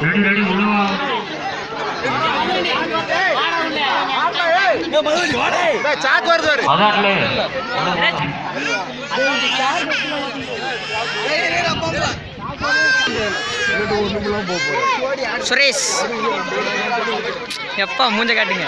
Ready விடுவா. சுரேஷ் எப்பா மூஞ்ச காட்டுங்க.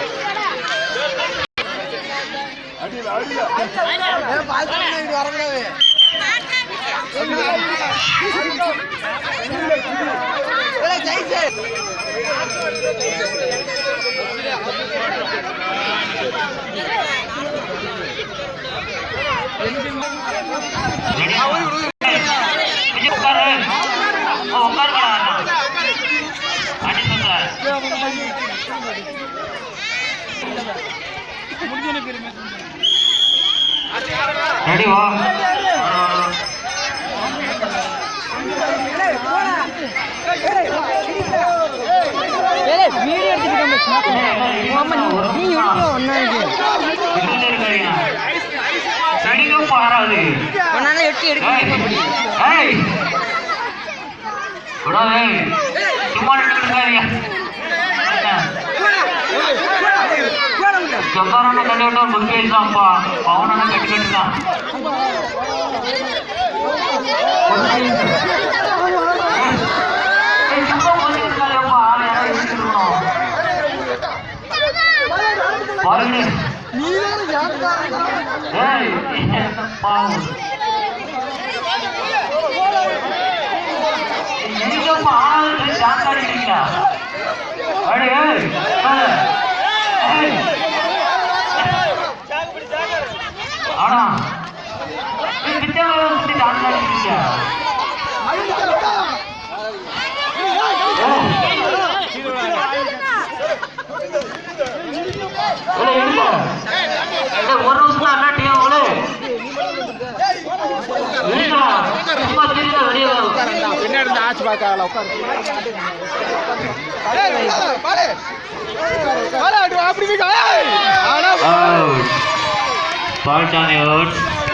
ரெடி வா. சொக்காரண்ண கல்யாணம் முக்கியப்பா. பவனண்ண கட்டி கட்டுதான் ஆனா ஒரு நிமிஷம் அண்ணாட்டியும் பின்னாடி ஆச்சு பார்க்க பால்சாமி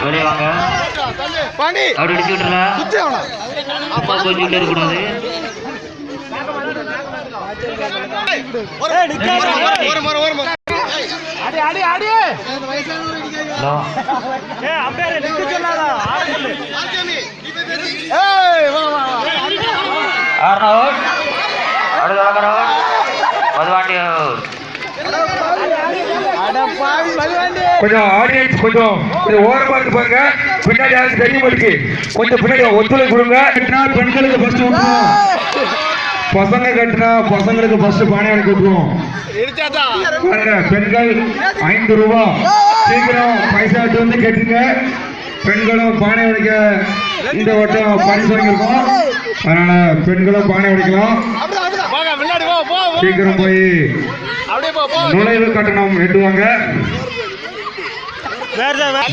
வெளியே வாங்க. அப்படி அடிச்சு விட்டுல அப்பா கொஞ்சிட்டு இருக்கக்கூடாது. கொஞ்சம் ஆடியன்ஸ் கொஞ்சம் ஓரமா இருந்து பாருங்க. பின்னாடி யாருக்கு தெரியுமாருக்கு கொஞ்சம் பின்னாடி ஒத்துழை கொடுங்க. பெண்களுக்கு ஃபர்ஸ்ட் விட்டுருவோம். பசங்க கட்டினா பசங்களுக்கு ஃபர்ஸ்ட் பானையாடு கொடுத்துருவோம். பெண்கள் 5 ரூபா சீக்கிரம் பைசா வந்து கேட்டுங்க. பெண்களும் பானை உடைக்க இந்த வட்டம் பரிசு வாங்கியிருக்கோம். அதனால பெண்களும் பானை உடைக்கலாம். சீக்கிரம் போய் நுழைவு கட்டணம் எட்டுவாங்க.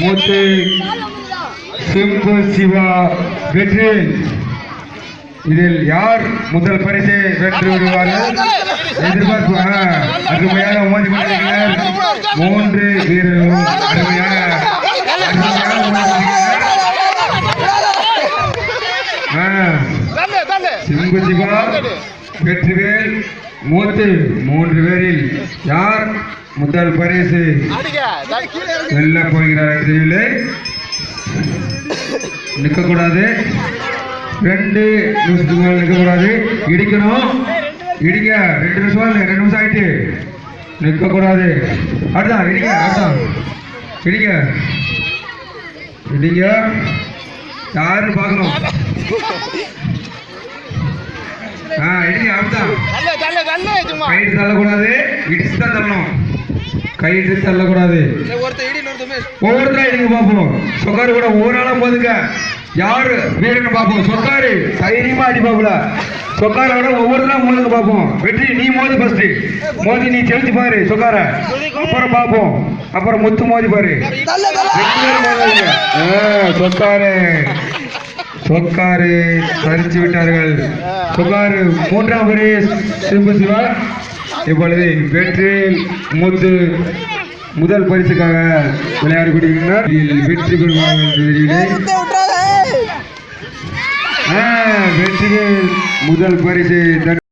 மூத்து சிம்பு சிவா வெற்றி. இதில் யார் முதல் பரிசை வென்று விடுவார்கள் எதிர்பார்ப்பு. அருமையாக மோதி கொண்டிருக்கிறார் 3 வீரர்களும். அருமையான சிம்பு சிவா வெற்றிவேல் மூத்து 3 பேரில் யார் முதல் பரிசு வெல்ல போகிறார் தெரியவில்லை. நிற்கக்கூடாது. 2 நிமிஷத்துக்கு மேல நிற்கக்கூடாது. இடிக்கணும். இடிங்க. 2 நிமிஷம் இல்லை 2 நிமிஷம் ஆயிட்டு நிற்கக்கூடாது. அடுத்தான் இடிங்க. அடுத்தான் இடிங்க. இடிங்க. யாருன்னு பார்க்கணும். இடிங்க. அடுத்தான் கயிறு தள்ளக்கூடாது. இடிச்சு தான் தள்ளணும். கயிறு தள்ளக்கூடாது. ஒவ்வொருத்தரும் இடிங்க பார்ப்போம். சொக்காரு கூட ஒவ்வொரு ஆளா போதுங்க. யாரு வீரன்னு பார்ப்போம். சொக்காரு தைரியமா அடி பாப்புல. சொக்காரோட ஒவ்வொருத்தரும் மோதுங்க பார்ப்போம். வெற்றி நீ மோதி ஃபர்ஸ்ட். மோதி நீ செலுத்தி பாரு சொக்கார. அப்புறம் பார்ப்போம். அப்புறம் முத்து மோதி பாரு. சொக்காரு சொக்காரு பறிச்சு விட்டார்கள். சொக்காரு 3ஆம் பரிசு சிம்பு சிவா. இப்பொழுது வெற்றி முத்து முதல் பரிசுக்காக விளையாடி கொண்டிருக்கிறார். வெற்றி பெறுவார்கள். வெற்றிவேல் முதல் பரிசு